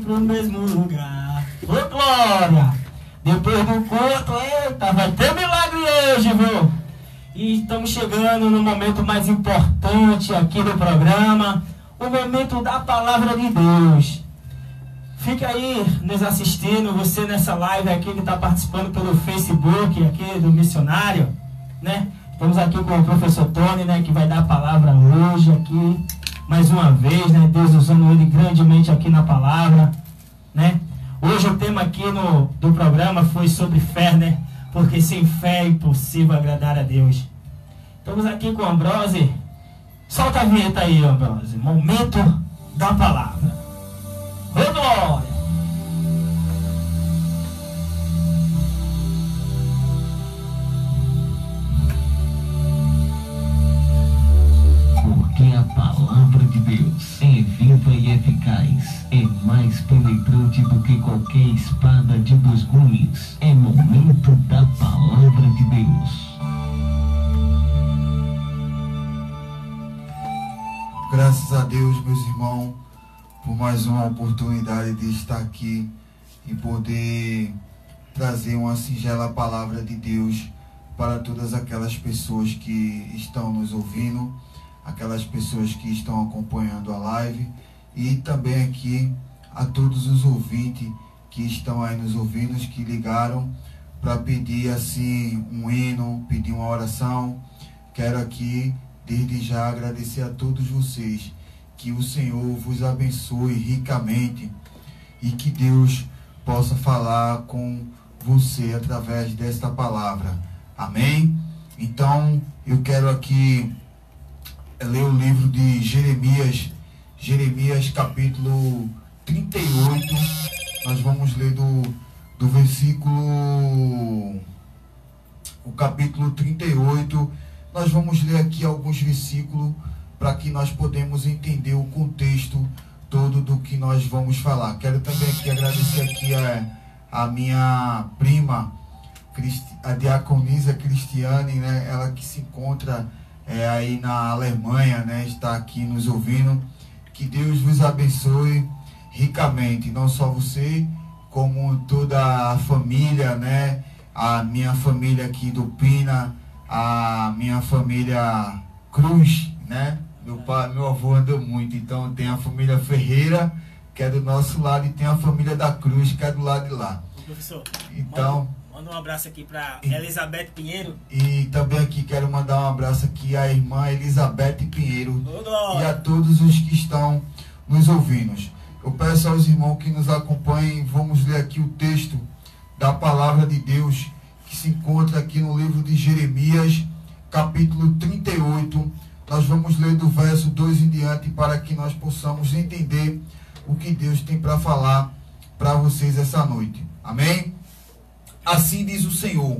Pro mesmo lugar. Ô glória! Depois do culto, eita, vai ter milagre hoje, viu? E estamos chegando no momento mais importante aqui do programa, o momento da palavra de Deus. Fica aí nos assistindo, você nessa live aqui que está participando pelo Facebook aqui do missionário, né? Estamos aqui com o professor Tony, né, que vai dar a palavra hoje aqui. Mais uma vez, né, Deus usando ele grandemente aqui na palavra, né? Hoje o tema aqui do programa foi sobre fé, né? Porque sem fé é impossível agradar a Deus. Estamos aqui com o Ambrose. Solta a vinheta aí, Ambrose. Momento da palavra. Ô glória! Porque a palavra de Deus é viva e eficaz, é mais penetrante do que qualquer espada de 2 gumes. É momento da palavra de Deus. Graças a Deus, meus irmãos, por mais uma oportunidade de estar aqui e poder trazer uma singela palavra de Deus para todas aquelas pessoas que estão nos ouvindo, aquelas pessoas que estão acompanhando a live e também aqui a todos os ouvintes que estão aí nos ouvindo, que ligaram para pedir assim um hino, pedir uma oração. Quero aqui desde já agradecer a todos vocês, que o Senhor vos abençoe ricamente e que Deus possa falar com você através desta palavra. Amém? Então eu quero aqui ler o livro de Jeremias capítulo 38, nós vamos ler do versículo, o capítulo 38, nós vamos ler aqui alguns versículos para que nós podemos entender o contexto todo do que nós vamos falar. Quero também aqui agradecer aqui a minha prima, a diaconisa Cristiane, né, ela que se encontra aí na Alemanha, né, está aqui nos ouvindo. Que Deus vos abençoe ricamente, não só você, como toda a família, né, a minha família aqui do Pina, a minha família Cruz, né, meu avô andou muito, então tem a família Ferreira, que é do nosso lado, e tem a família da Cruz, que é do lado de lá. Professor, então manda um abraço aqui para Elizabeth Pinheiro. E também aqui quero mandar um abraço aqui à irmã Elizabeth Pinheiro e a todos os que estão nos ouvindo. Eu peço aos irmãos que nos acompanhem, vamos ler aqui o texto da palavra de Deus que se encontra aqui no livro de Jeremias, capítulo 38. Nós vamos ler do verso 2 em diante para que nós possamos entender o que Deus tem para falar para vocês essa noite. Amém? Assim diz o Senhor: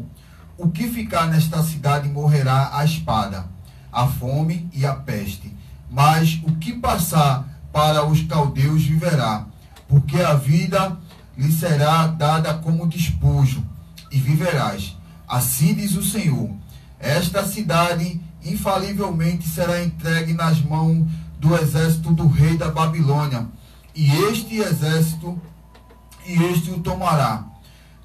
o que ficar nesta cidade morrerá a espada, a fome e a peste. Mas o que passar para os caldeus viverá, porque a vida lhe será dada como despojo, e viverás. Assim diz o Senhor: esta cidade infalivelmente será entregue nas mãos do exército do rei da Babilônia, e este o tomará.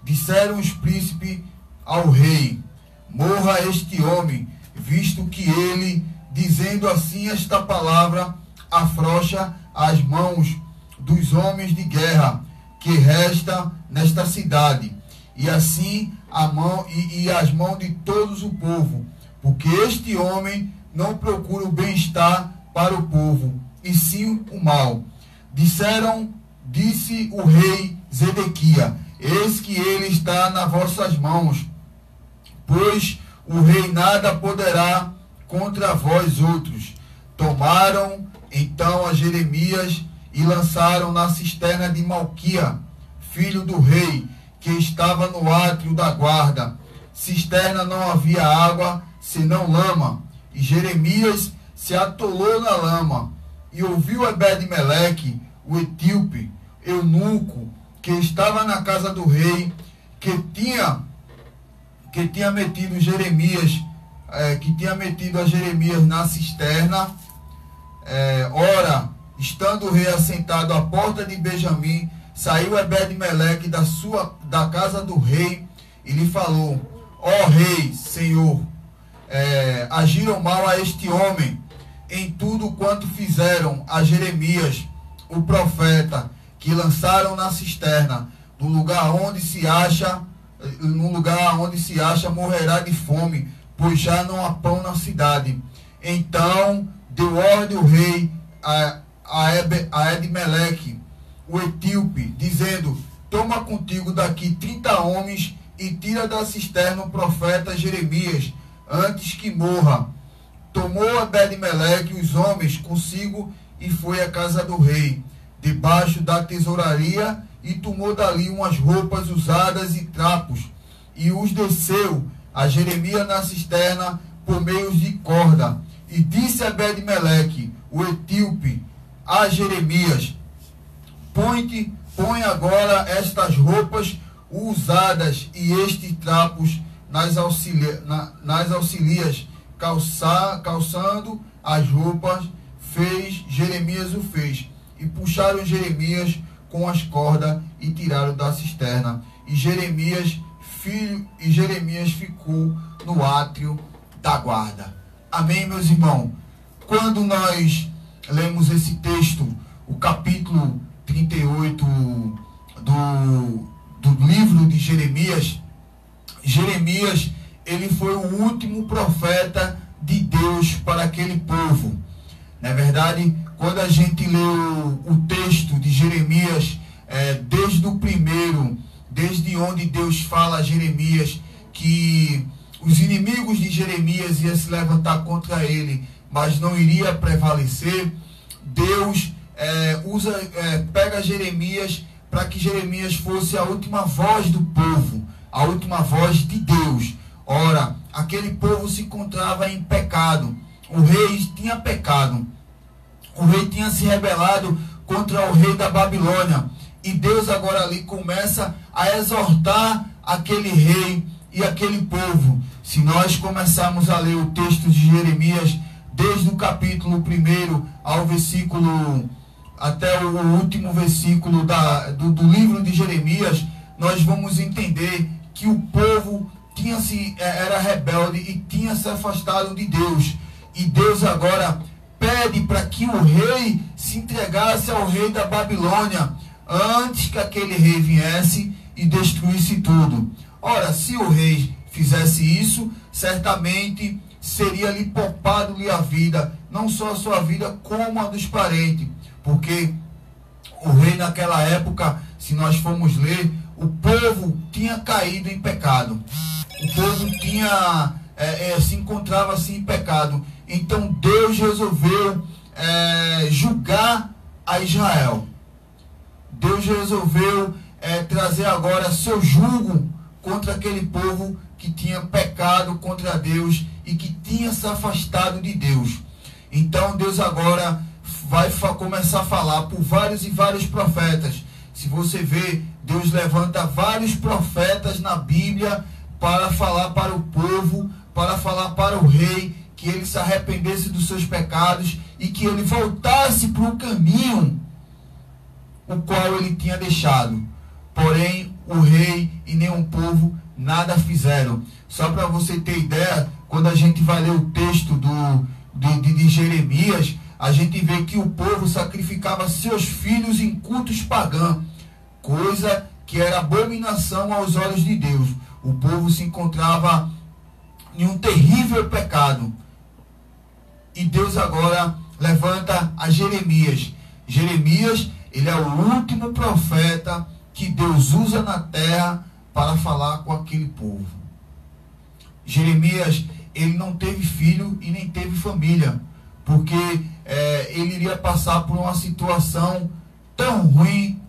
Disseram os príncipes ao rei: morra este homem, visto que ele, dizendo assim esta palavra, afrouxa as mãos dos homens de guerra que resta nesta cidade, e assim as mãos de todos o povo, porque este homem não procura o bem-estar para o povo, e sim o mal. Disse o rei Zedequias: eis que ele está nas vossas mãos, pois o rei nada poderá contra vós outros. Tomaram então a Jeremias e lançaram na cisterna de Malquia, filho do rei, que estava no átrio da guarda. Cisterna não havia água, senão lama, e Jeremias se atolou na lama. E ouviu Ebed-Meleque, o etíope, eunuco, que estava na casa do rei, que tinha metido a Jeremias na cisterna. Ora, Estando o rei assentado à porta de Benjamim, saiu Ebed-Meleque da casa do rei e lhe falou: ó rei, senhor, agiram mal a este homem em tudo quanto fizeram a Jeremias, o profeta, que lançaram na cisterna, no lugar onde se acha morrerá de fome, pois já não há pão na cidade. Então deu ordem o rei a Ebed-Meleque, o etíope, dizendo: toma contigo daqui 30 homens e tira da cisterna o profeta Jeremias, antes que morra. Tomou Ebed-Meleque os homens consigo e foi à casa do rei, debaixo da tesouraria, e tomou dali umas roupas usadas e trapos, e os desceu a Jeremias na cisterna por meio de corda. E disse Ebed-Meleque, o etíope, a Jeremias: põe agora estas roupas usadas e estes trapos nas auxilias, calçando as roupas. Jeremias o fez, e puxaram Jeremias com as cordas e tiraram da cisterna. E Jeremias ficou no átrio da guarda. Amém, meus irmãos? Quando nós lemos esse texto, o capítulo 38 do livro de Jeremias, ele foi o último profeta de Deus para aquele povo. Na verdade, quando a gente lê o texto de Jeremias, desde o primeiro, desde onde Deus fala a Jeremias que os inimigos de Jeremias iam se levantar contra ele, mas não iria prevalecer, Deus pega Jeremias para que Jeremias fosse a última voz do povo, a última voz de Deus. Ora, aquele povo se encontrava em pecado. O rei tinha pecado. O rei tinha se rebelado contra o rei da Babilônia. E Deus agora ali começa a exortar aquele rei e aquele povo. Se nós começarmos a ler o texto de Jeremias, desde o capítulo 1 ao versículo, até o último versículo do livro de Jeremias, nós vamos entender que o povo era rebelde e tinha se afastado de Deus. E Deus agora pede para que o rei se entregasse ao rei da Babilônia, antes que aquele rei viesse e destruísse tudo. Ora, se o rei fizesse isso, certamente seria-lhe poupado-lhe a vida, não só a sua vida, como a dos parentes. Porque o rei naquela época, se nós formos ler, o povo tinha caído em pecado. O povo se encontrava assim em pecado. Então Deus resolveu julgar a Israel. Deus resolveu trazer agora seu julgo contra aquele povo que tinha pecado contra Deus e que tinha se afastado de Deus. Então Deus agora vai começar a falar por vários e vários profetas. Se você vê, Deus levanta vários profetas na Bíblia para falar para o povo, para falar para o rei, que ele se arrependesse dos seus pecados e que ele voltasse para o caminho o qual ele tinha deixado. Porém, o rei e nem o povo nada fizeram. Só para você ter ideia, quando a gente vai ler o texto de Jeremias, a gente vê que o povo sacrificava seus filhos em cultos pagãos, coisa que era abominação aos olhos de Deus. O povo se encontrava em um terrível pecado. E Deus agora levanta a Jeremias. Jeremias, ele é o último profeta que Deus usa na terra para falar com aquele povo. Jeremias, ele não teve filho e nem teve família, porque ele iria passar por uma situação tão ruim,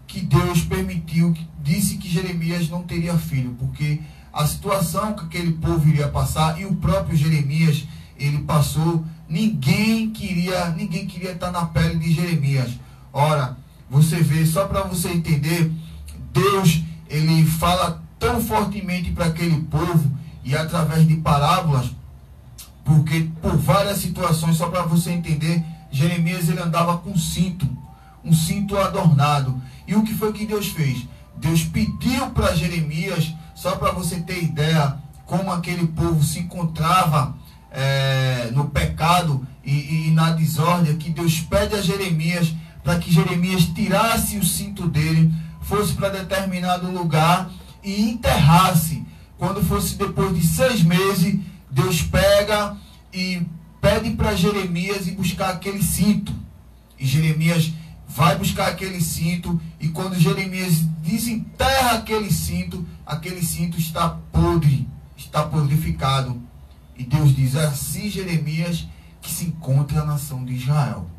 que Deus permitiu, disse que Jeremias não teria filho, porque a situação que aquele povo iria passar, e o próprio Jeremias, ele passou, ninguém queria estar na pele de Jeremias. Ora, você vê, só para você entender, Deus, ele fala tão fortemente para aquele povo, e através de parábolas, porque por várias situações, só para você entender, Jeremias ele andava com um cinto adornado. E o que foi que Deus fez? Deus pediu para Jeremias, só para você ter ideia, como aquele povo se encontrava no pecado e na desordem, que Deus pede a Jeremias para que Jeremias tirasse o cinto dele, fosse para determinado lugar e enterrasse. Quando fosse depois de 6 meses, Deus pega e pede para Jeremias ir buscar aquele cinto. E Jeremias vai buscar aquele cinto, e quando Jeremias desenterra aquele cinto está podre, está podrificado. E Deus diz: é assim, Jeremias, que se encontra a nação de Israel.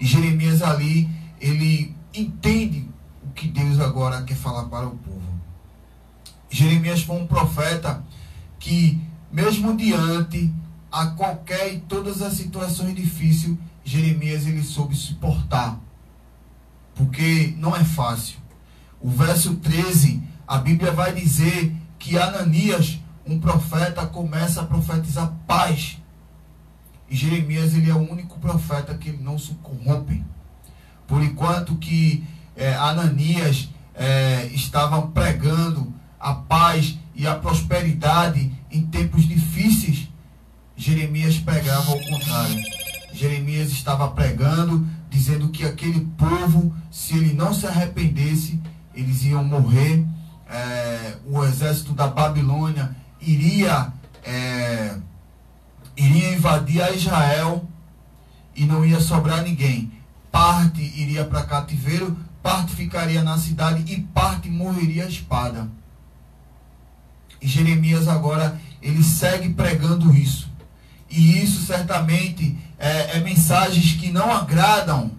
E Jeremias ali, ele entende o que Deus agora quer falar para o povo. Jeremias foi um profeta que, mesmo diante a qualquer e todas as situações difíceis, Jeremias ele soube suportar, porque não é fácil. O verso 13, a Bíblia vai dizer que Ananias, um profeta, começa a profetizar paz. E Jeremias ele é o único profeta que ele não se corrompe. Por enquanto que Ananias estava pregando a paz e a prosperidade em tempos difíceis, Jeremias pregava ao contrário. Jeremias estava pregando, dizendo que aquele povo, se ele não se arrependesse, eles iam morrer. O exército da Babilônia iria invadir a Israel e não ia sobrar ninguém. Parte iria para cativeiro, parte ficaria na cidade e parte morreria à espada. E Jeremias agora, ele segue pregando isso. E isso certamente é mensagens que não agradam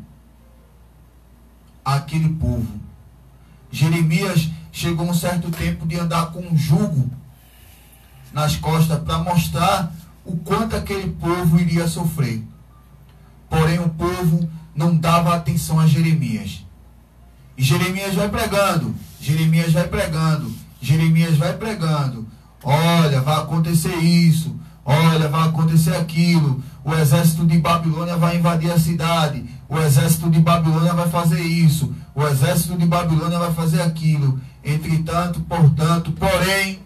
àquele povo. Jeremias chegou um certo tempo de andar com um jugo nas costas para mostrar o quanto aquele povo iria sofrer. Porém, o povo não dava atenção a Jeremias. E Jeremias vai pregando, Jeremias vai pregando, Jeremias vai pregando. Olha, vai acontecer isso, olha, vai acontecer aquilo. O exército de Babilônia vai invadir a cidade. O exército de Babilônia vai fazer isso. O exército de Babilônia vai fazer aquilo. Entretanto, portanto, porém,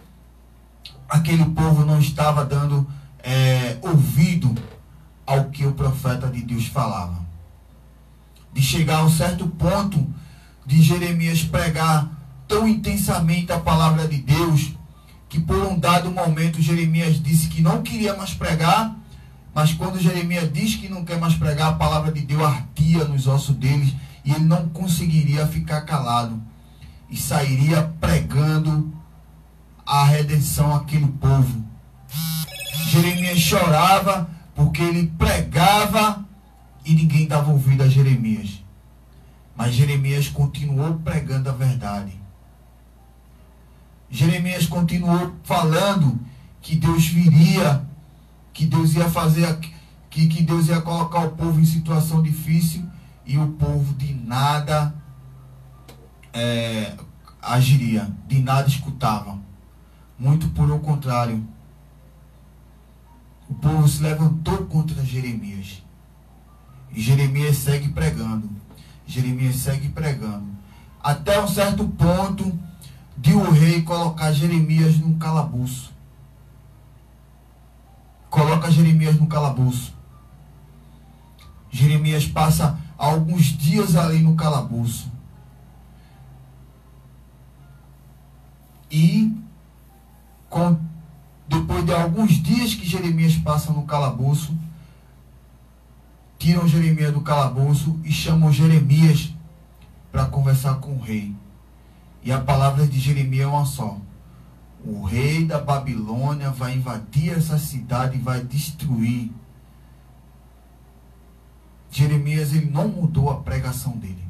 aquele povo não estava dando ouvido ao que o profeta de Deus falava. De chegar a um certo ponto de Jeremias pregar tão intensamente a palavra de Deus, que por um dado momento Jeremias disse que não queria mais pregar, mas quando Jeremias diz que não quer mais pregar, a palavra de Deus ardia nos ossos deles e ele não conseguiria ficar calado e sairia pregando a redenção àquele povo. Jeremias chorava porque ele pregava e ninguém dava ouvido a Jeremias. Mas Jeremias continuou pregando a verdade. Jeremias continuou falando que Deus viria, que Deus ia fazer, que Deus ia colocar o povo em situação difícil, e o povo de nada agiria, de nada escutava. Muito pelo contrário. O povo se levantou contra Jeremias. E Jeremias segue pregando. Jeremias segue pregando. Até um certo ponto de o rei colocar Jeremias num calabouço. Coloca Jeremias no calabouço. Jeremias passa alguns dias ali no calabouço. E depois de alguns dias que Jeremias passa no calabouço, tiram Jeremias do calabouço e chamam Jeremias para conversar com o rei. E a palavra de Jeremias é uma só: o rei da Babilônia vai invadir essa cidade e vai destruir. Jeremias, ele não mudou a pregação dele.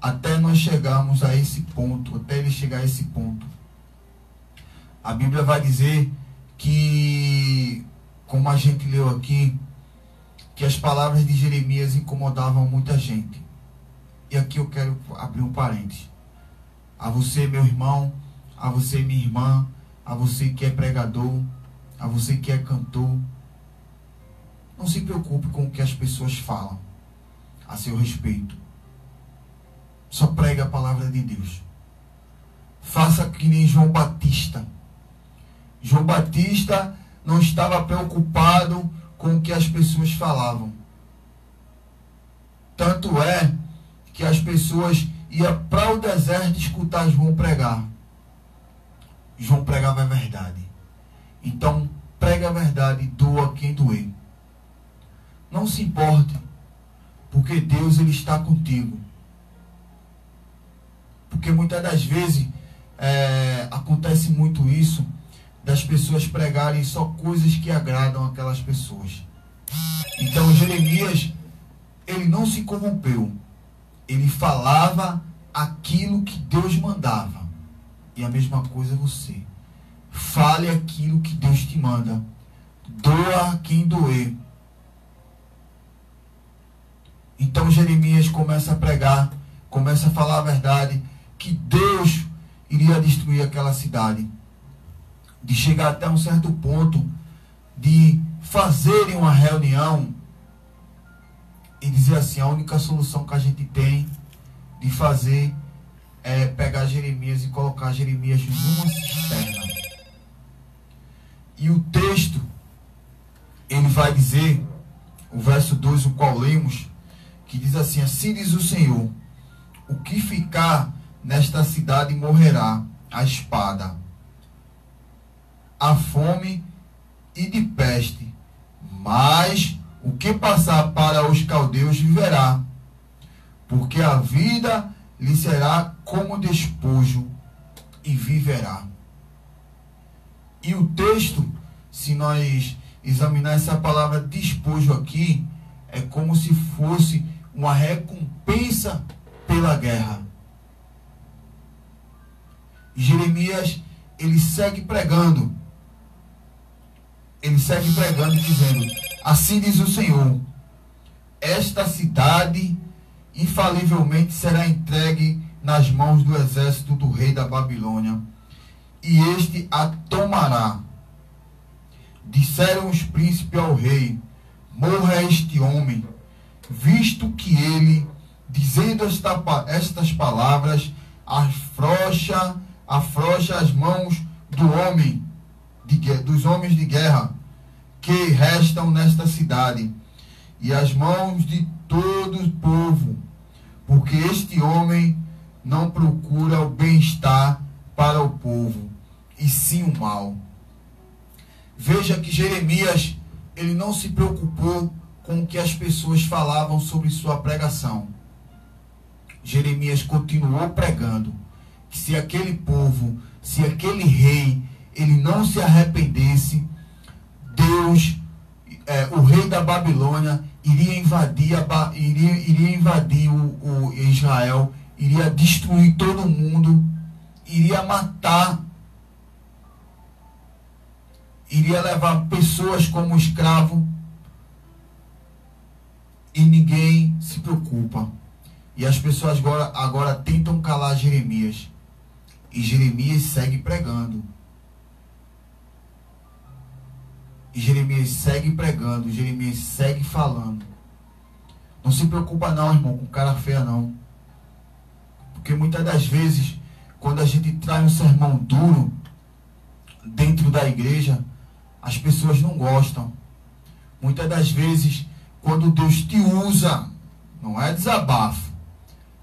Até nós chegarmos a esse ponto, até ele chegar a esse ponto. A Bíblia vai dizer que, como a gente leu aqui, que as palavras de Jeremias incomodavam muita gente. E aqui eu quero abrir um parênteses. A você, meu irmão, a você, minha irmã, a você que é pregador, a você que é cantor, Não se preocupe com o que as pessoas falam a seu respeito. Só pregue a palavra de Deus. Faça que nem João Batista. João Batista não estava preocupado com o que as pessoas falavam. Tanto é que as pessoas iam para o deserto escutar João pregar. João pregava a verdade. Então, pregue a verdade, doa quem doer. Não se importe, porque Deus ele está contigo. Porque muitas das vezes acontece muito isso, das pessoas pregarem só coisas que agradam aquelas pessoas. Então Jeremias, ele não se corrompeu. Ele falava aquilo que Deus mandava. E a mesma coisa você. Fale aquilo que Deus te manda. Doa quem doer. Então Jeremias começa a pregar, começa a falar a verdade, que Deus iria destruir aquela cidade. De chegar até um certo ponto de fazerem uma reunião e dizer assim, a única solução que a gente tem de fazer é pegar Jeremias e colocar Jeremias numa cisterna. E o texto, ele vai dizer, o verso 2, o qual lemos, que diz assim, assim diz o Senhor, o que ficar nesta cidade morrerá a espada, a fome e de peste, mas o que passar para os caldeus viverá, porque a vida lhe será como despojo e viverá. E o texto, se nós examinar essa palavra despojo aqui, é como se fosse uma recompensa pela guerra. E Jeremias, ele segue pregando. Ele segue pregando dizendo, assim diz o Senhor, esta cidade infalivelmente será entregue nas mãos do exército do rei da Babilônia, e este a tomará. Disseram os príncipes ao rei, morra este homem, visto que ele, dizendo estas palavras, afrouxa as mãos dos homens de guerra que restam nesta cidade, e as mãos de todo o povo, porque este homem não procura o bem-estar para o povo, e sim o mal. Veja que Jeremias, ele não se preocupou com o que as pessoas falavam sobre sua pregação. Jeremias continuou pregando que se aquele povo, se aquele rei, ele não se arrependesse, Deus, o rei da Babilônia, iria invadir o Israel, iria destruir todo mundo, iria matar, iria levar pessoas como escravo, e ninguém se preocupa. E as pessoas agora tentam calar Jeremias. E Jeremias segue pregando. E Jeremias segue pregando. Jeremias segue falando. Não se preocupa não, irmão, com cara feia não. Porque muitas das vezes, quando a gente traz um sermão duro dentro da igreja, as pessoas não gostam. Muitas das vezes, quando Deus te usa, não é desabafo,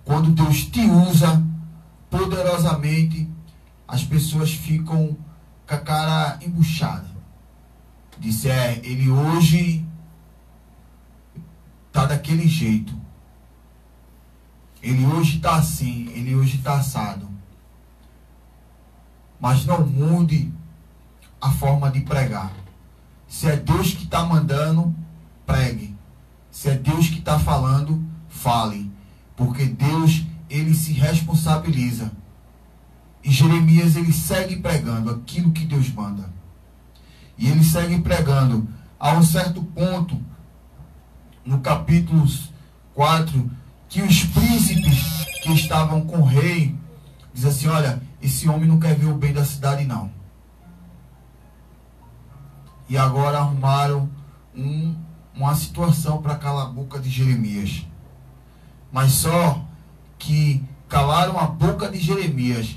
quando Deus te usa poderosamente, as pessoas ficam com a cara embuchada. Disse, ele hoje está daquele jeito. Ele hoje está assim, ele hoje está assado. Mas não mude a forma de pregar. Se é Deus que está mandando, pregue. Se é Deus que está falando, fale. Porque Deus, ele se responsabiliza. E Jeremias, ele segue pregando aquilo que Deus manda. E ele segue pregando. A um certo ponto, no capítulo 4, que os príncipes que estavam com o rei, dizem assim, olha, esse homem não quer ver o bem da cidade não. E agora arrumaram uma situação para calar a boca de Jeremias. Mas só que calaram a boca de Jeremias.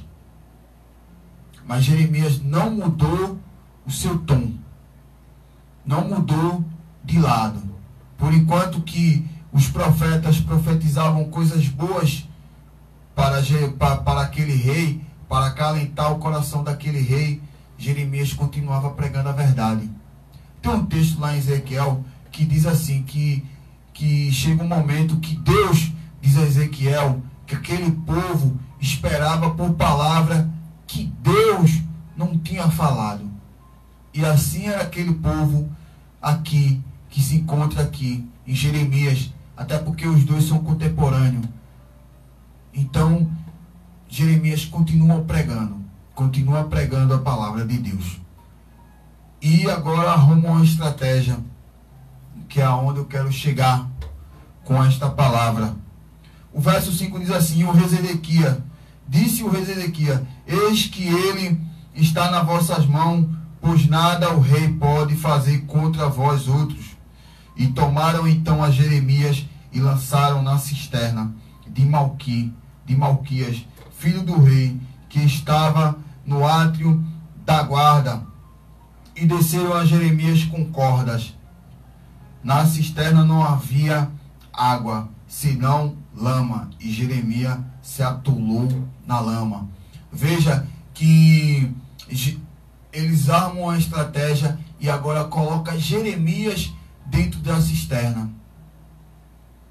Mas Jeremias não mudou o seu tom. Não mudou de lado. Por enquanto que os profetas profetizavam coisas boas para aquele rei, para acalentar o coração daquele rei, Jeremias continuava pregando a verdade. Tem um texto lá em Ezequiel que diz assim, que chega um momento que Deus diz a Ezequiel que aquele povo esperava por palavra que Deus não tinha falado. E assim era aquele povo aqui, que se encontra aqui em Jeremias, até porque os dois são contemporâneos. Então, Jeremias continua pregando a palavra de Deus. E agora arruma uma estratégia, que é aonde eu quero chegar com esta palavra. O verso 5 diz assim: disse o rei Zedequias, eis que ele está nas vossas mãos, pois nada o rei pode fazer contra vós outros. E tomaram então a Jeremias e lançaram na cisterna de Malquias, filho do rei, que estava no átrio da guarda. E desceram a Jeremias com cordas. Na cisterna não havia água, senão lama, e Jeremias se atolou na lama. Veja que eles armam a estratégia e agora coloca Jeremias dentro da cisterna.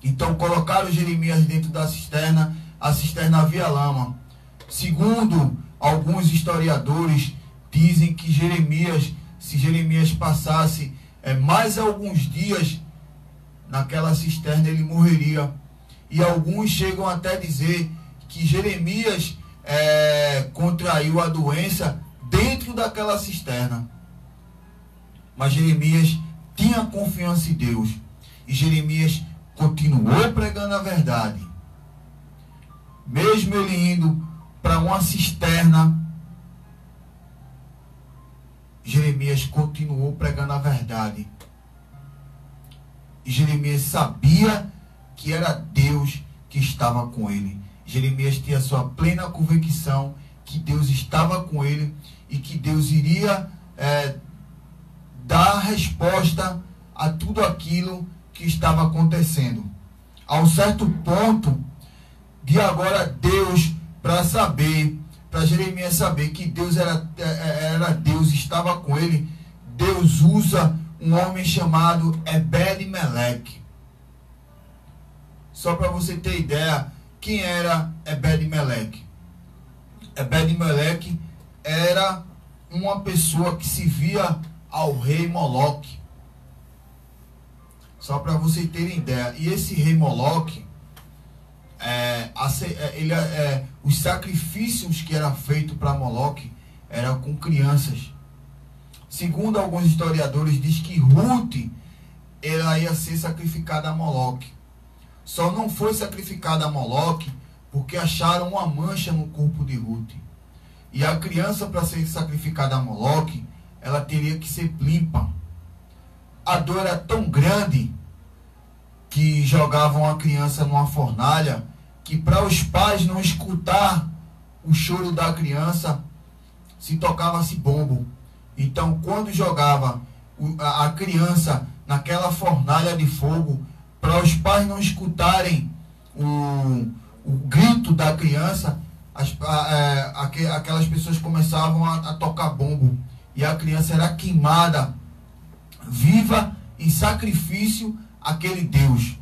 Então colocaram Jeremias dentro da cisterna, a cisterna havia lama. Segundo alguns historiadores, dizem que se Jeremias passasse mais alguns dias naquela cisterna, ele morreria. E alguns chegam até dizer que Jeremias contraiu a doença dentro daquela cisterna. Mas Jeremias tinha confiança em Deus. E Jeremias continuou pregando a verdade. Mesmo ele indo para uma cisterna, Jeremias continuou pregando a verdade. E Jeremias sabia que era Deus que estava com ele. Jeremias tinha sua plena convicção que Deus estava com ele e que Deus iria dar resposta a tudo aquilo que estava acontecendo. A um certo ponto, de agora Deus, para Jeremias saber que Deus era Deus, estava com ele, Deus usa um homem chamado Ebed-Meleque. Só para você ter ideia, quem era Ebed-Meleque? Ebed-Meleque era uma pessoa que se via ao rei Moloque. Só para você terem ideia. E esse rei Moloque, os sacrifícios que eram feitos para Moloque eram com crianças. Segundo alguns historiadores, diz que Ruth, ela ia ser sacrificada a Moloque. Só não foi sacrificada a Moloque porque acharam uma mancha no corpo de Ruth. E a criança, para ser sacrificada a Moloque, ela teria que ser limpa. A dor era tão grande que jogavam a criança numa fornalha, que para os pais não escutar o choro da criança, se tocava-se bombo. Então, quando jogava a criança naquela fornalha de fogo, para os pais não escutarem o grito da criança, aquelas pessoas começavam a tocar bombo. E a criança era queimada, viva, em sacrifício àquele Deus.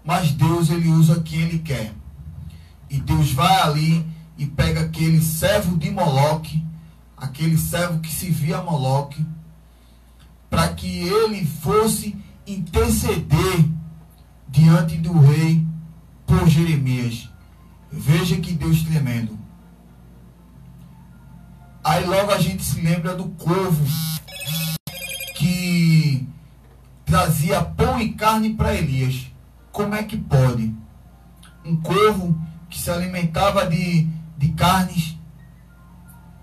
Mas Deus, ele usa quem ele quer. E Deus vai ali e pega aquele servo de Moloque, aquele servo que se via a Moloque, para que ele fosse interceder diante do rei por Jeremias. Veja que Deus tremendo. Aí logo a gente se lembra do corvo que trazia pão e carne para Elias. Como é que pode? Um corvo que se alimentava de carnes,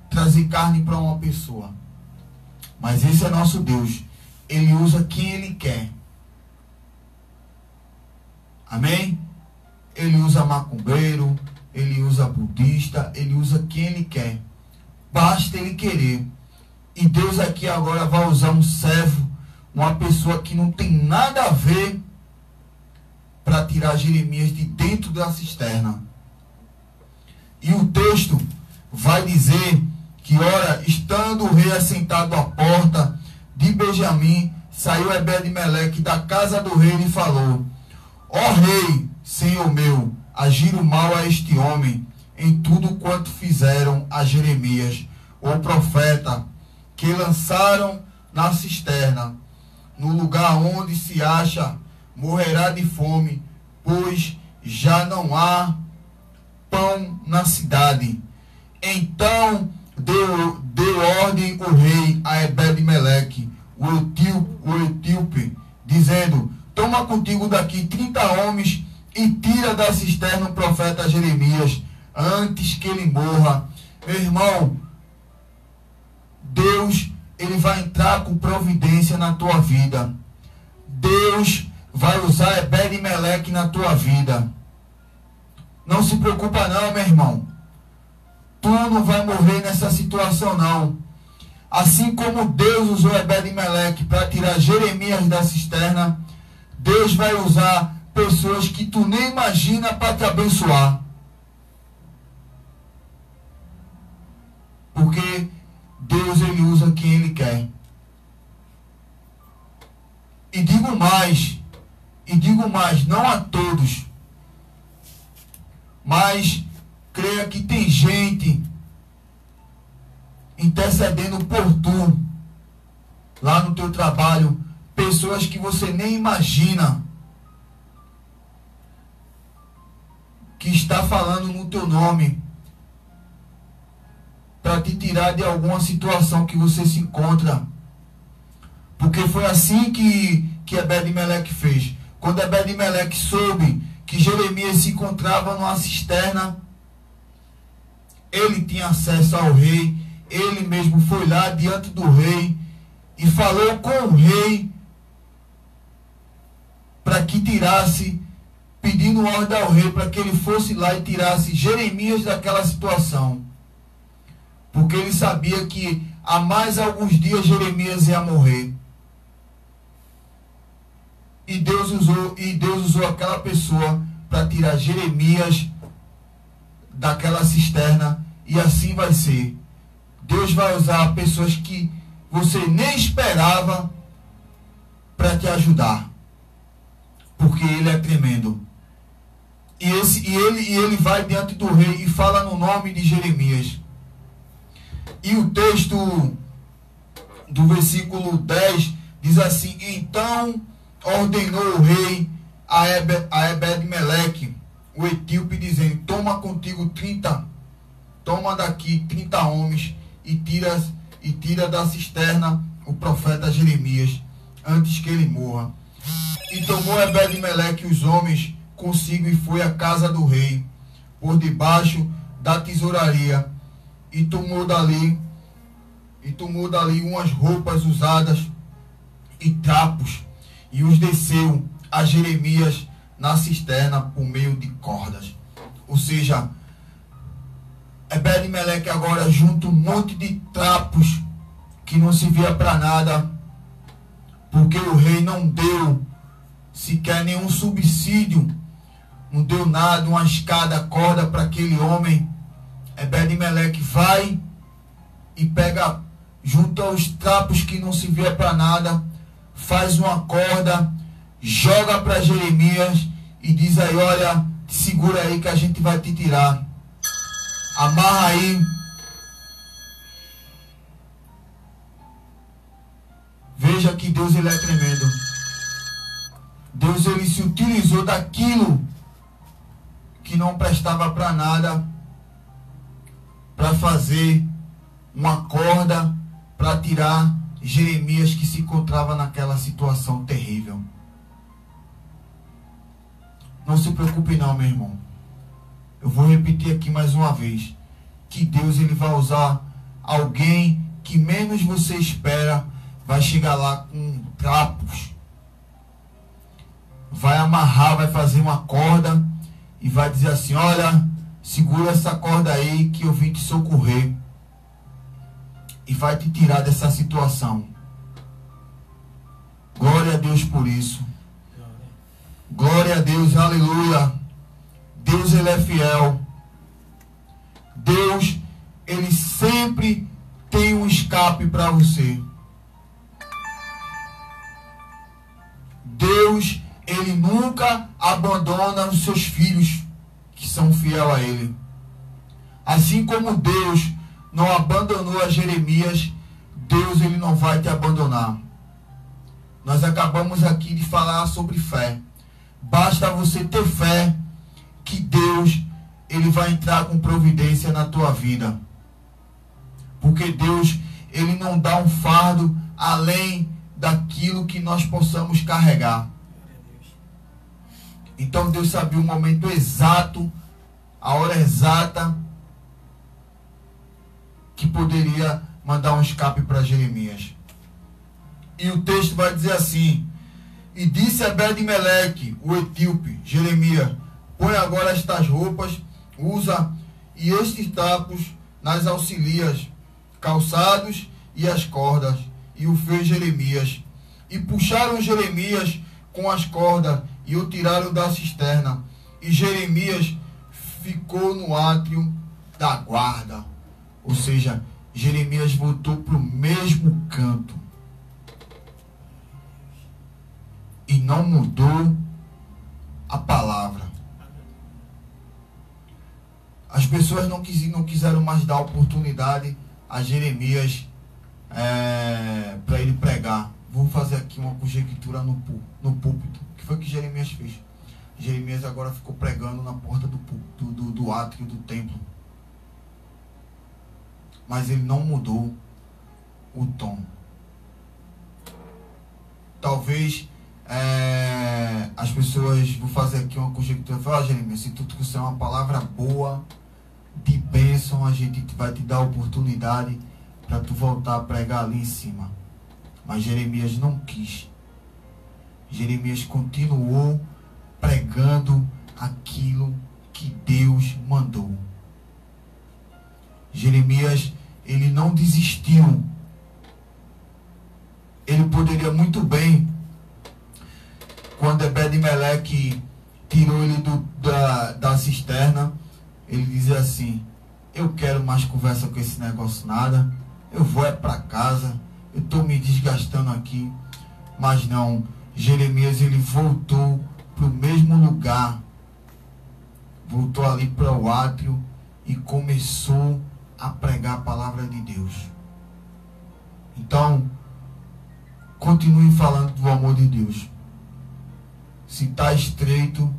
trazer carne para uma pessoa. Mas esse é nosso Deus. Ele usa quem Ele quer. Amém? Ele usa macumbeiro, Ele usa budista, Ele usa quem Ele quer. Basta Ele querer. E Deus aqui agora vai usar um servo, uma pessoa que não tem nada a ver, para tirar Jeremias de dentro da cisterna. E o texto vai dizer que, ora, estando o rei assentado à porta de Benjamim, saiu Ebed-Meleque da casa do rei e falou: ó rei, senhor meu, agiram mal a este homem em tudo quanto fizeram a Jeremias, o profeta, que lançaram na cisterna. No lugar onde se acha, morrerá de fome, pois já não há pão na cidade. Então deu ordem o rei a Ebed-Meleque, o etíope, dizendo: toma contigo daqui 30 homens e tira da cisterna o profeta Jeremias, antes que ele morra. Meu irmão, Deus, Ele vai entrar com providência na tua vida. Deus vai usar Ebed-Meleque na tua vida. Não se preocupa não, meu irmão. Tu não vai morrer nessa situação não. Assim como Deus usou Ebed-Meleque para tirar Jeremias da cisterna, Deus vai usar pessoas que tu nem imagina para te abençoar. Porque Deus, Ele usa quem Ele quer. E digo mais, não a todos, mas creia que tem gente intercedendo por tu, lá no teu trabalho, pessoas que você nem imagina, que está falando no teu nome, para te tirar de alguma situação que você se encontra. Porque foi assim que Ebed-Meleque fez. Quando Ebed-Meleque soube que Jeremias se encontrava numa cisterna, ele tinha acesso ao rei, ele mesmo foi lá diante do rei e falou com o rei para que tirasse, pedindo ordem ao rei para que ele fosse lá e tirasse Jeremias daquela situação. Porque ele sabia que há mais alguns dias Jeremias ia morrer. E Deus usou aquela pessoa para tirar Jeremias daquela cisterna. E assim vai ser. Deus vai usar pessoas que você nem esperava para te ajudar. Porque Ele é tremendo. E ele vai diante do rei e fala no nome de Jeremias. E o texto do versículo 10 diz assim: então ordenou o rei a Ebed-Meleque, o etíope, dizendo: toma daqui 30 homens e tira da cisterna o profeta Jeremias, antes que ele morra. E tomou Ebed-Meleque os homens consigo e foi à casa do rei, por debaixo da tesouraria, e tomou dali umas roupas usadas e trapos, e os desceu a Jeremias na cisterna por meio de cordas. Ou seja, Ebed-Meleque agora junta um monte de trapos que não se via para nada, porque o rei não deu sequer nenhum subsídio, não deu nada, uma escada, corda para aquele homem. Ebed-Meleque vai e pega, junta os trapos que não se via para nada, faz uma corda, joga para Jeremias e diz aí: olha, segura aí que a gente vai te tirar. Amarra aí. Veja que Deus, Ele é tremendo. Deus, Ele se utilizou daquilo que não prestava para nada, para fazer uma corda para tirar Jeremias, que se encontrava naquela situação terrível. Não se preocupe não, meu irmão. Eu vou repetir aqui mais uma vez, que Deus, Ele vai usar alguém que menos você espera, vai chegar lá com trapos, vai amarrar, vai fazer uma corda e vai dizer assim: olha, segura essa corda aí que eu vim te socorrer, e vai te tirar dessa situação. Glória a Deus por isso. Glória a Deus, aleluia. Deus, Ele é fiel. Deus, Ele sempre tem um escape para você. Deus, Ele nunca abandona os seus filhos que são fiéis a Ele. Assim como Deus não abandonou a Jeremias, Deus, Ele não vai te abandonar. Nós acabamos aqui de falar sobre fé. Basta você ter fé que Deus, Ele vai entrar com providência na tua vida. Porque Deus, Ele não dá um fardo além daquilo que nós possamos carregar. Então Deus sabia o momento exato, a hora exata, que poderia mandar um escape para Jeremias. E o texto vai dizer assim: e disse Ebed-Meleque, o etíope, Jeremias: põe agora estas roupas, usa e estes trapos nas auxilias, calçados e as cordas. E o fez Jeremias. E puxaram Jeremias com as cordas e o tiraram da cisterna. E Jeremias ficou no átrio da guarda. Ou seja, Jeremias voltou para o mesmo canto. E não mudou a palavra. As pessoas não quiseram mais dar oportunidade a Jeremias para ele pregar. Vou fazer aqui uma conjectura no púlpito. O que foi que Jeremias fez? Jeremias agora ficou pregando na porta do átrio do templo. Mas ele não mudou o tom. Talvez as pessoas, vou fazer aqui uma conjectura, falar: Jeremias, se tu trouxer uma palavra boa, de bênção, a gente vai te dar a oportunidade para tu voltar a pregar ali em cima. Mas Jeremias não quis. Jeremias continuou pregando aquilo que Deus mandou. Jeremias, ele não desistiu. Ele poderia muito bem, quando Ebed-Meleque tirou ele da cisterna, ele dizia assim: eu quero mais conversa com esse negócio nada, eu vou para casa, eu estou me desgastando aqui. Mas não, Jeremias, ele voltou para o mesmo lugar, voltou ali para o átrio e começou a pregar a palavra de Deus. Então, continue falando do amor de Deus. Se está estreito,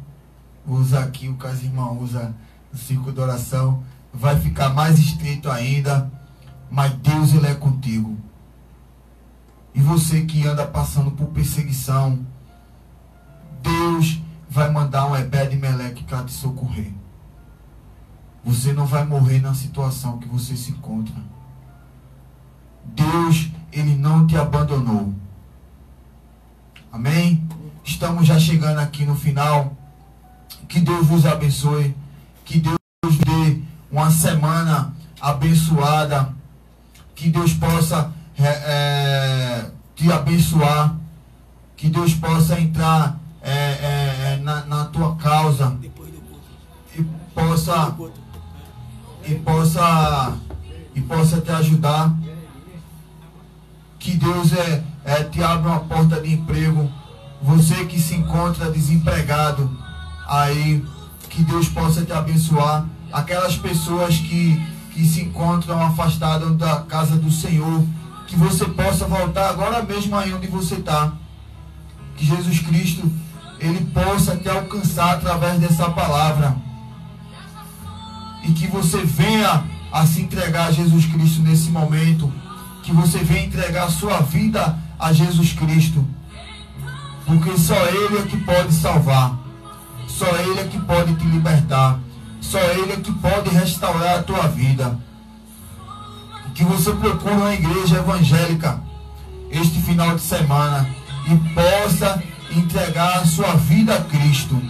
usa aqui o que as irmãs usam no círculo de oração, vai ficar mais estreito ainda, mas Deus, Ele é contigo. E você que anda passando por perseguição, Deus vai mandar um Ebed-Meleque para te socorrer. Você não vai morrer na situação que você se encontra. Deus, Ele não te abandonou. Amém? Estamos já chegando aqui no final. Que Deus vos abençoe. Que Deus dê uma semana abençoada. Que Deus possa te abençoar. Que Deus possa entrar na tua causa. E possa te ajudar. Que Deus te abra uma porta de emprego. Você que se encontra desempregado aí, que Deus possa te abençoar. Aquelas pessoas que se encontram afastadas da casa do Senhor, que você possa voltar agora mesmo aí onde você está. Que Jesus Cristo, Ele possa te alcançar através dessa palavra. E que você venha a se entregar a Jesus Cristo nesse momento. Que você venha entregar a sua vida a Jesus Cristo. Porque só Ele é que pode salvar. Só Ele é que pode te libertar. Só Ele é que pode restaurar a tua vida. Que você procure uma igreja evangélica. este final de semana e possa entregar a sua vida a Cristo.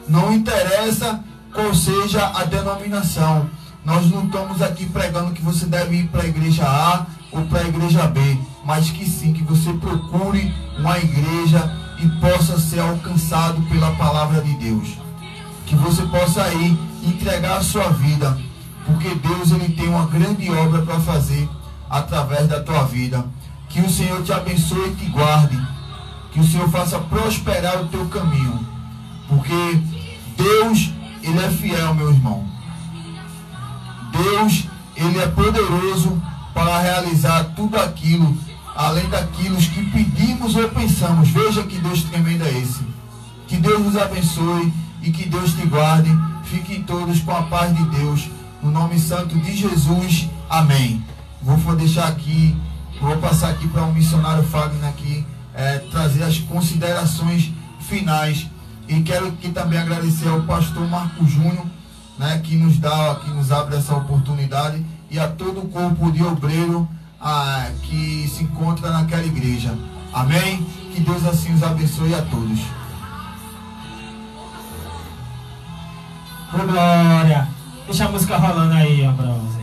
Não interessa qual seja a denominação. Nós não estamos aqui pregando que você deve ir para a igreja A ou para a igreja B, mas que sim, que você procure uma igreja e possa ser alcançado pela palavra de Deus. Que você possa ir entregar a sua vida, porque Deus ele tem uma grande obra para fazer através da tua vida. Que o Senhor te abençoe e te guarde. Que o Senhor faça prosperar o teu caminho. Porque Deus, ele é fiel, meu irmão. Deus, ele é poderoso para realizar tudo aquilo, além daquilo que pedimos ou pensamos. Veja que Deus tremendo é esse. Que Deus nos abençoe e que Deus te guarde. Fiquem todos com a paz de Deus. No nome santo de Jesus. Amém. Vou deixar aqui, vou passar aqui para o missionário Fagner aqui, trazer as considerações finais. E quero aqui também agradecer ao pastor Marco Júnior, né, que nos abre essa oportunidade, e a todo o corpo de obreiro que se encontra naquela igreja. Amém? Que Deus assim os abençoe a todos. Ô glória! Deixa a música rolando aí, Ambrose.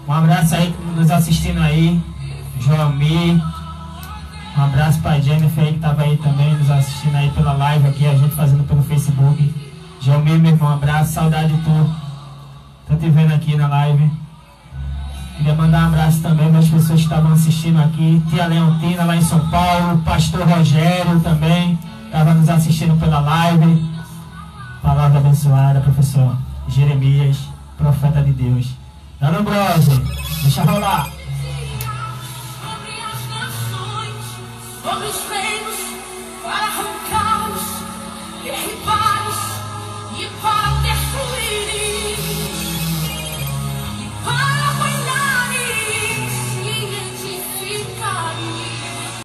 Um abraço aí nos assistindo aí, Joamir. Um abraço para Jennifer aí que estava aí também nos assistindo aí pela live aqui, a gente fazendo pelo Facebook. Joamir, meu irmão, um abraço, saudade de tu. Tô te vendo aqui na live. Queria mandar um abraço também para as pessoas que estavam assistindo aqui. Tia Leontina lá em São Paulo, Pastor Rogério também estava nos assistindo pela live. Palavra abençoada, professor Jeremias, profeta de Deus. Dona Ambrose, deixa rolar.